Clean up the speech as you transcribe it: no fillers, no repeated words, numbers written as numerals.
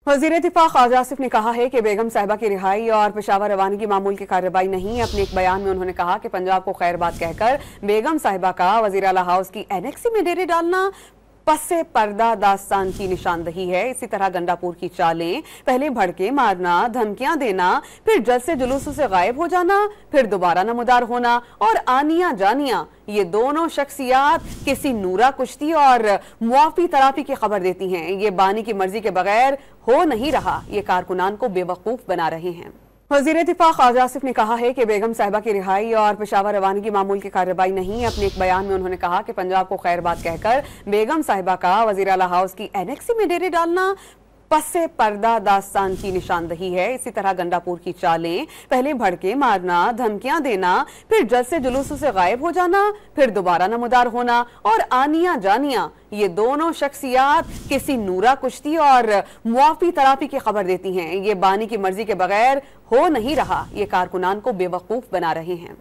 वज़ीर दिफ़ा ख्वाजा आसिफ ने कहा है कि बेगम साहिबा की रिहाई और पेशावर रवानगी मामूल की कार्रवाई नहीं। अपने एक बयान में उन्होंने कहा कि पंजाब को खैरबाद कहकर बेगम साहिबा का वज़ीर आला हाउस की एनेक्सी में डेरे डालना पस्से पर्दा दास्तान की निशानदही है। इसी तरह गंडापुर की चालें, पहले भड़के मारना, धमकियां देना, फिर जलसे जुलूसों से गायब हो जाना, फिर दोबारा नमदार होना और आनिया जानिया, ये दोनों शख्सियात किसी नूरा कुश्ती और मुआफी तराफी की खबर देती हैं। ये बानी की मर्जी के बगैर हो नहीं रहा। ये कारकुनान को बेवकूफ बना रहे हैं। वज़ीर दिफ़ा ख्वाजा आसिफ ने कहा है कि बेगम साहिबा की रिहाई और पेशावर रवानगी मामूल की कार्रवाई नहीं। अपने एक बयान में उन्होंने कहा कि पंजाब को खैरबाद कहकर बेगम साहिबा का वज़ीर आला हाउस की एनेक्सी में डेरे डालना पस्से पर्दा दास्तान की निशानदही है। इसी तरह गंडापुर की चालें, पहले भड़के मारना, धमकियां देना, फिर जलसे जुलूसों से गायब हो जाना, फिर दोबारा नमदार होना और आनिया जानिया, ये दोनों शख्सियात किसी नूरा कुश्ती और मुआफी तराफी की खबर देती हैं। ये बानी की मर्जी के बगैर हो नहीं रहा। ये कारकुनान को बेवकूफ बना रहे हैं।